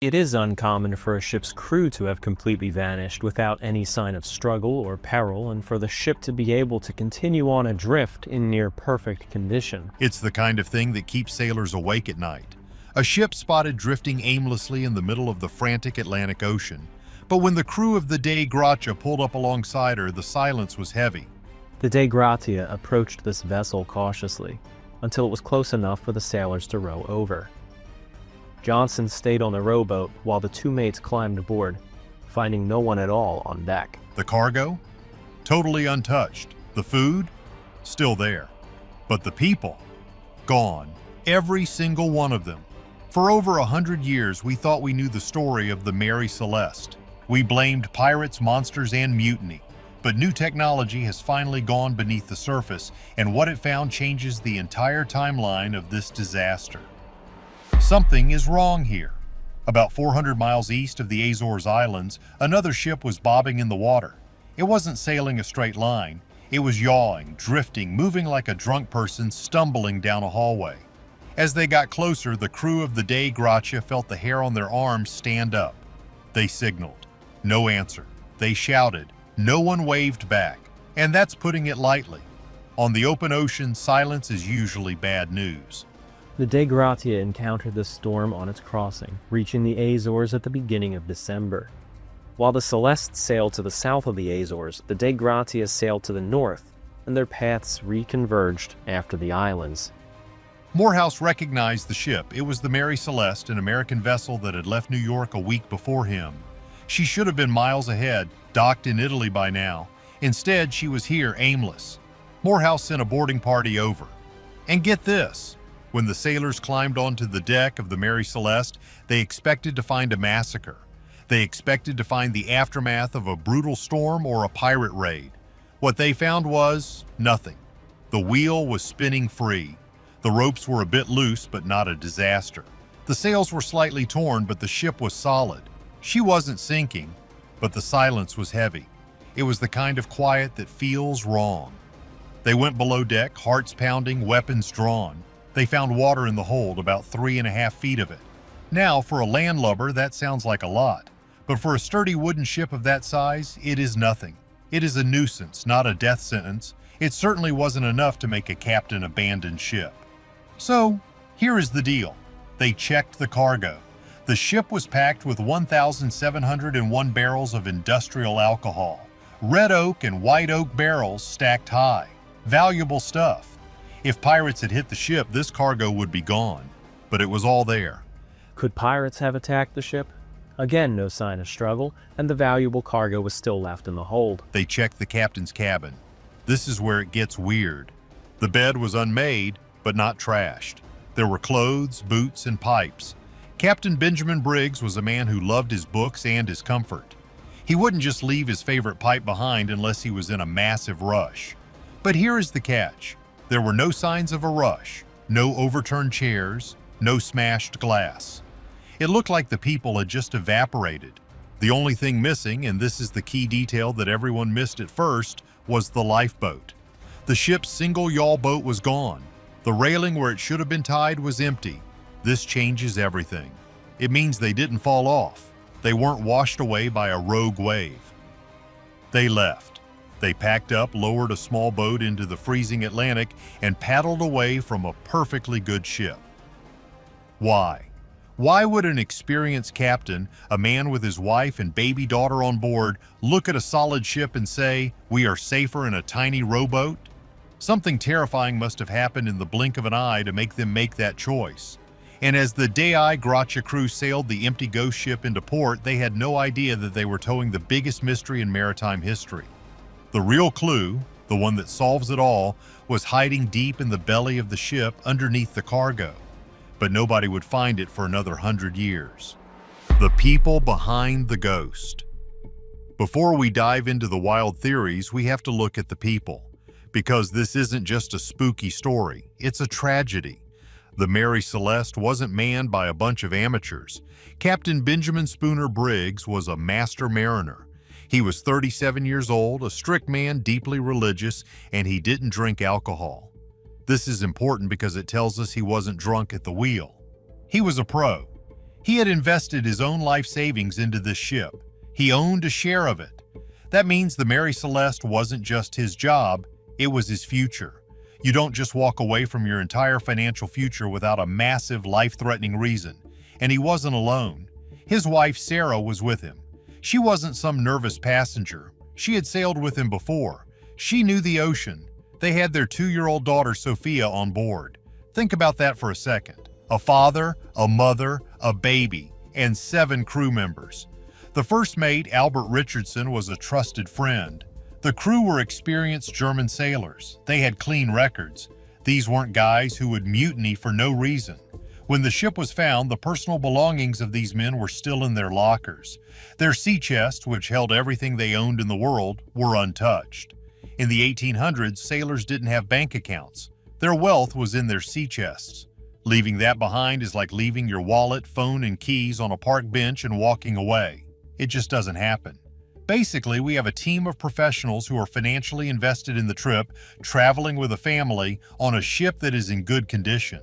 It is uncommon for a ship's crew to have completely vanished without any sign of struggle or peril, and for the ship to be able to continue on adrift in near perfect condition. It's the kind of thing that keeps sailors awake at night. A ship spotted drifting aimlessly in the middle of the frantic Atlantic Ocean. But when the crew of the Dei Gratia pulled up alongside her, the silence was heavy. The Dei Gratia approached this vessel cautiously, until it was close enough for the sailors to row over. Johnson stayed on the rowboat while the two mates climbed aboard, finding no one at all on deck. The cargo? Totally untouched. The food? Still there. But the people? Gone. Every single one of them. For over 100 years, we thought we knew the story of the Mary Celeste. We blamed pirates, monsters, and mutiny. But new technology has finally gone beneath the surface, and what it found changes the entire timeline of this disaster. Something is wrong here. About 400 miles east of the Azores Islands, another ship was bobbing in the water. It wasn't sailing a straight line. It was yawing, drifting, moving like a drunk person stumbling down a hallway. As they got closer, the crew of the Dei Gratia felt the hair on their arms stand up. They signaled. No answer. They shouted. No one waved back. And that's putting it lightly. On the open ocean, silence is usually bad news. The Dei Gratia encountered the storm on its crossing, reaching the Azores at the beginning of December. While the Celeste sailed to the south of the Azores, the Dei Gratia sailed to the north, and their paths reconverged after the islands. Morehouse recognized the ship. It was the Mary Celeste, an American vessel that had left New York a week before him. She should have been miles ahead, docked in Italy by now. Instead, she was here aimless. Morehouse sent a boarding party over. And get this. When the sailors climbed onto the deck of the Mary Celeste, they expected to find a massacre. They expected to find the aftermath of a brutal storm or a pirate raid. What they found was nothing. The wheel was spinning free. The ropes were a bit loose, but not a disaster. The sails were slightly torn, but the ship was solid. She wasn't sinking, but the silence was heavy. It was the kind of quiet that feels wrong. They went below deck, hearts pounding, weapons drawn. They found water in the hold, about 3.5 feet of it. Now, for a landlubber, that sounds like a lot. But for a sturdy wooden ship of that size, it is nothing. It is a nuisance, not a death sentence. It certainly wasn't enough to make a captain abandon ship. So, here is the deal. They checked the cargo. The ship was packed with 1,701 barrels of industrial alcohol. Red oak and white oak barrels stacked high. Valuable stuff. If pirates had hit the ship, this cargo would be gone. But it was all there. Could pirates have attacked the ship? Again, no sign of struggle, and the valuable cargo was still left in the hold. They checked the captain's cabin. This is where it gets weird. The bed was unmade, but not trashed. There were clothes, boots, and pipes. Captain Benjamin Briggs was a man who loved his books and his comfort. He wouldn't just leave his favorite pipe behind unless he was in a massive rush. But here is the catch. There were no signs of a rush, no overturned chairs, no smashed glass. It looked like the people had just evaporated. The only thing missing, and this is the key detail that everyone missed at first, was the lifeboat. The ship's single yawl boat was gone. The railing where it should have been tied was empty. This changes everything. It means they didn't fall off. They weren't washed away by a rogue wave. They left. They packed up, lowered a small boat into the freezing Atlantic, and paddled away from a perfectly good ship. Why? Why would an experienced captain, a man with his wife and baby daughter on board, look at a solid ship and say, "We are safer in a tiny rowboat"? Something terrifying must have happened in the blink of an eye to make them make that choice. And as the Dei Gratia crew sailed the empty ghost ship into port, they had no idea that they were towing the biggest mystery in maritime history. The real clue, the one that solves it all, was hiding deep in the belly of the ship underneath the cargo. But nobody would find it for another 100 years. The people behind the ghost. Before we dive into the wild theories, we have to look at the people. Because this isn't just a spooky story, it's a tragedy. The Mary Celeste wasn't manned by a bunch of amateurs. Captain Benjamin Spooner Briggs was a master mariner. He was 37 years old, a strict man, deeply religious, and he didn't drink alcohol. This is important because it tells us he wasn't drunk at the wheel. He was a pro. He had invested his own life savings into this ship. He owned a share of it. That means the Mary Celeste wasn't just his job, it was his future. You don't just walk away from your entire financial future without a massive, life-threatening reason. And he wasn't alone. His wife, Sarah, was with him. She wasn't some nervous passenger. She had sailed with him before. She knew the ocean. They had their 2-year-old daughter, Sophia, on board. Think about that for a second. A father, a mother, a baby, and 7 crew members. The first mate, Albert Richardson, was a trusted friend. The crew were experienced German sailors. They had clean records. These weren't guys who would mutiny for no reason. When the ship was found, the personal belongings of these men were still in their lockers. Their sea chests, which held everything they owned in the world, were untouched. In the 1800s, sailors didn't have bank accounts. Their wealth was in their sea chests. Leaving that behind is like leaving your wallet, phone, and keys on a park bench and walking away. It just doesn't happen. Basically, we have a team of professionals who are financially invested in the trip, traveling with a family on a ship that is in good condition.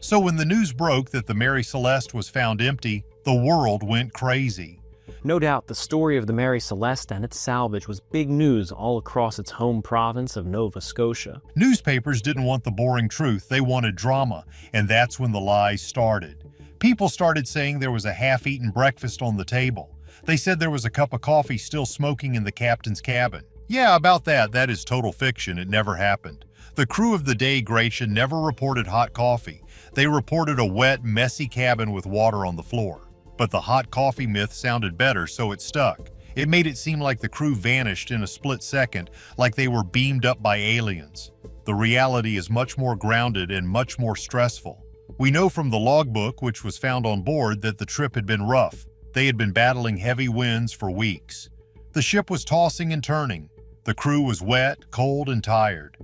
So when the news broke that the Mary Celeste was found empty, the world went crazy. No doubt, the story of the Mary Celeste and its salvage was big news all across its home province of Nova Scotia. Newspapers didn't want the boring truth, they wanted drama, and that's when the lies started. People started saying there was a half-eaten breakfast on the table. They said there was a cup of coffee still smoking in the captain's cabin. Yeah, about that, that is total fiction, it never happened. The crew of the Dei Gratia never reported hot coffee. They reported a wet, messy cabin with water on the floor. But the hot coffee myth sounded better, so it stuck. It made it seem like the crew vanished in a split second, like they were beamed up by aliens. The reality is much more grounded and much more stressful. We know from the logbook, which was found on board, that the trip had been rough. They had been battling heavy winds for weeks. The ship was tossing and turning. The crew was wet, cold, and tired.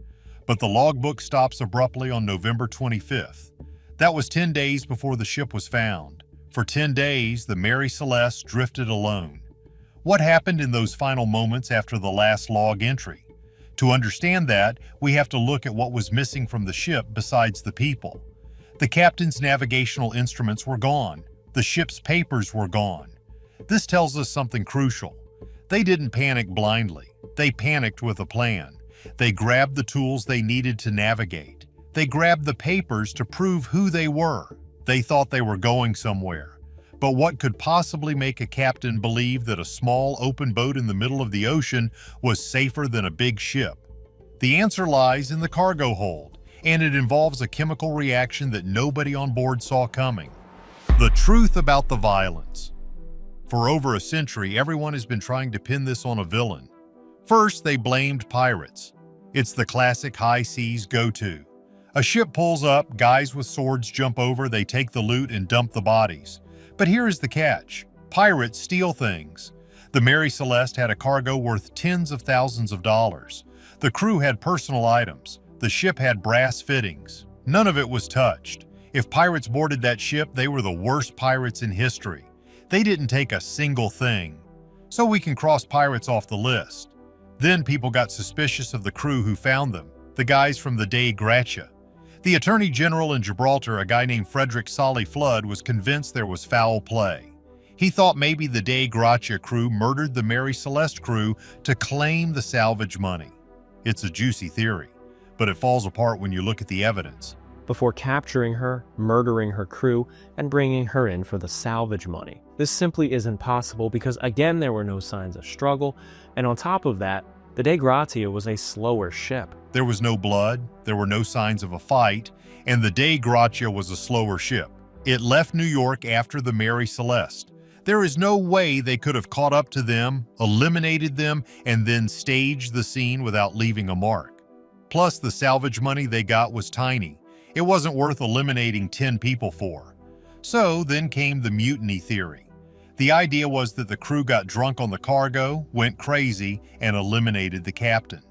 But the logbook stops abruptly on November 25th. That was 10 days before the ship was found. For 10 days, the Mary Celeste drifted alone. What happened in those final moments after the last log entry? To understand that, we have to look at what was missing from the ship besides the people. The captain's navigational instruments were gone. The ship's papers were gone. This tells us something crucial. They didn't panic blindly. They panicked with a plan. They grabbed the tools they needed to navigate. They grabbed the papers to prove who they were. They thought they were going somewhere. But what could possibly make a captain believe that a small open boat in the middle of the ocean was safer than a big ship? The answer lies in the cargo hold, and it involves a chemical reaction that nobody on board saw coming. The truth about the violence. For over a century, everyone has been trying to pin this on a villain. First, they blamed pirates. It's the classic high seas go-to. A ship pulls up, guys with swords jump over, they take the loot and dump the bodies. But here is the catch. Pirates steal things. The Mary Celeste had a cargo worth tens of thousands of dollars. The crew had personal items. The ship had brass fittings. None of it was touched. If pirates boarded that ship, they were the worst pirates in history. They didn't take a single thing. So we can cross pirates off the list. Then people got suspicious of the crew who found them, the guys from the Dei Gratia. The Attorney General in Gibraltar, a guy named Frederick Solly Flood, was convinced there was foul play. He thought maybe the Dei Gratia crew murdered the Mary Celeste crew to claim the salvage money. It's a juicy theory, but it falls apart when you look at the evidence. Before capturing her, murdering her crew, and bringing her in for the salvage money. This simply isn't possible because, again, there were no signs of struggle, and on top of that, the Dei Gratia was a slower ship. There was no blood, there were no signs of a fight, and the Dei Gratia was a slower ship. It left New York after the Mary Celeste. There is no way they could have caught up to them, eliminated them, and then staged the scene without leaving a mark. Plus, the salvage money they got was tiny. It wasn't worth eliminating 10 people for. So then came the mutiny theory. The idea was that the crew got drunk on the cargo, went crazy, and eliminated the captain.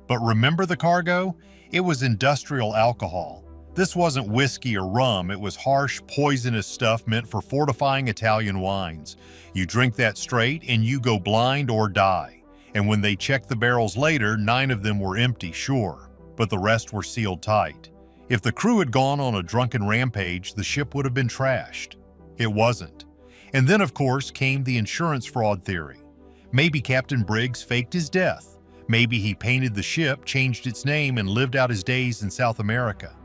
But remember the cargo? It was industrial alcohol. This wasn't whiskey or rum, it was harsh, poisonous stuff meant for fortifying Italian wines. You drink that straight and you go blind or die. And when they checked the barrels later, 9 of them were empty, sure, but the rest were sealed tight. If the crew had gone on a drunken rampage, the ship would have been trashed. It wasn't. And then, of course, came the insurance fraud theory. Maybe Captain Briggs faked his death. Maybe he painted the ship, changed its name, and lived out his days in South America.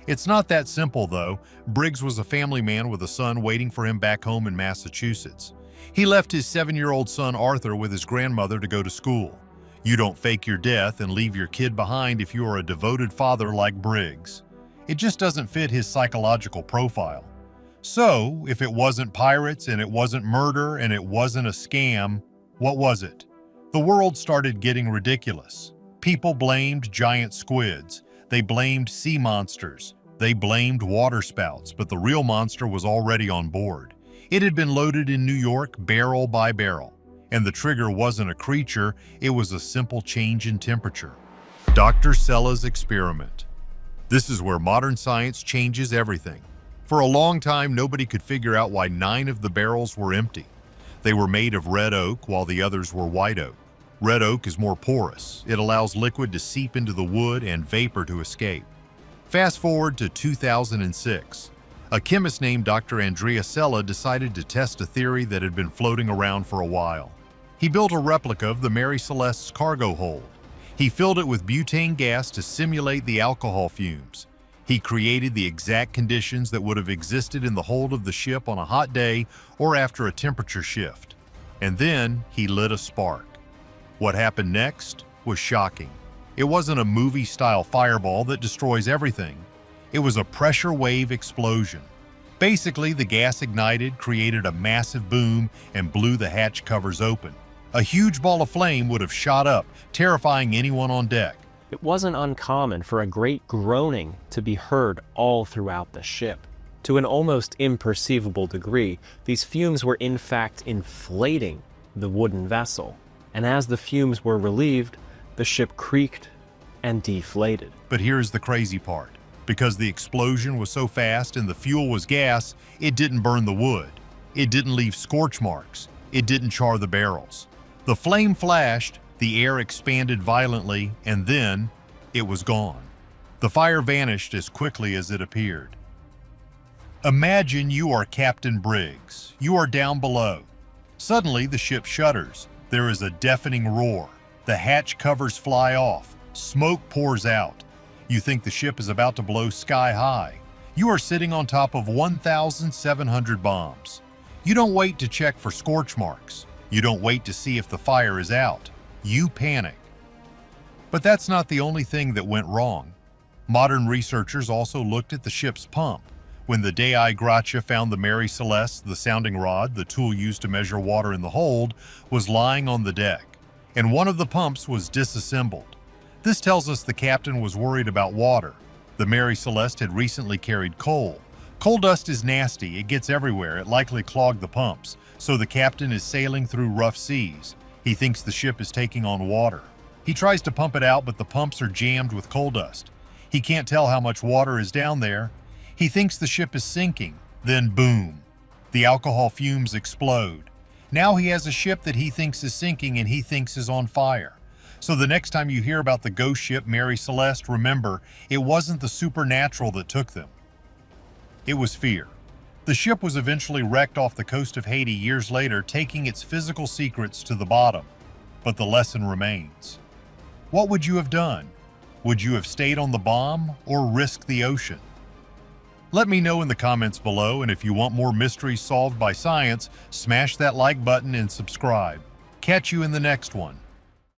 It's not that simple, though. Briggs was a family man with a son waiting for him back home in Massachusetts. He left his 7-year-old son Arthur with his grandmother to go to school. You don't fake your death and leave your kid behind if you are a devoted father like Briggs. It just doesn't fit his psychological profile. So, if it wasn't pirates and it wasn't murder and it wasn't a scam, what was it? The world started getting ridiculous. People blamed giant squids. They blamed sea monsters. They blamed waterspouts, but the real monster was already on board. It had been loaded in New York barrel by barrel. And the trigger wasn't a creature, it was a simple change in temperature. Dr. Sella's experiment. This is where modern science changes everything. For a long time, nobody could figure out why 9 of the barrels were empty. They were made of red oak while the others were white oak. Red oak is more porous. It allows liquid to seep into the wood and vapor to escape. Fast forward to 2006. A chemist named Dr. Andrea Sella decided to test a theory that had been floating around for a while. He built a replica of the Mary Celeste's cargo hold. He filled it with butane gas to simulate the alcohol fumes. He created the exact conditions that would have existed in the hold of the ship on a hot day or after a temperature shift. And then he lit a spark. What happened next was shocking. It wasn't a movie-style fireball that destroys everything. It was a pressure wave explosion. Basically, the gas ignited, created a massive boom, and blew the hatch covers open. A huge ball of flame would have shot up, terrifying anyone on deck. It wasn't uncommon for a great groaning to be heard all throughout the ship. To an almost imperceivable degree, these fumes were in fact inflating the wooden vessel. And as the fumes were relieved, the ship creaked and deflated. But here's the crazy part. Because the explosion was so fast and the fuel was gas, it didn't burn the wood. It didn't leave scorch marks. It didn't char the barrels. The flame flashed, the air expanded violently, and then it was gone. The fire vanished as quickly as it appeared. Imagine you are Captain Briggs. You are down below. Suddenly, the ship shudders. There is a deafening roar. The hatch covers fly off. Smoke pours out. You think the ship is about to blow sky high. You are sitting on top of 1,700 bombs. You don't wait to check for scorch marks. You don't wait to see if the fire is out. You panic. But that's not the only thing that went wrong. Modern researchers also looked at the ship's pump. When the Dei Gratia found the Mary Celeste, the sounding rod, the tool used to measure water in the hold, was lying on the deck, and one of the pumps was disassembled. This tells us the captain was worried about water. The Mary Celeste had recently carried coal. Coal dust is nasty, it gets everywhere, it likely clogged the pumps, so the captain is sailing through rough seas. He thinks the ship is taking on water. He tries to pump it out, but the pumps are jammed with coal dust. He can't tell how much water is down there. He thinks the ship is sinking. Then boom, the alcohol fumes explode. Now he has a ship that he thinks is sinking and he thinks is on fire. So the next time you hear about the ghost ship Mary Celeste, remember, it wasn't the supernatural that took them. It was fear. The ship was eventually wrecked off the coast of Haiti years later, taking its physical secrets to the bottom. But the lesson remains. What would you have done? Would you have stayed on the bomb or risked the ocean? Let me know in the comments below, and if you want more mysteries solved by science, smash that like button and subscribe. Catch you in the next one.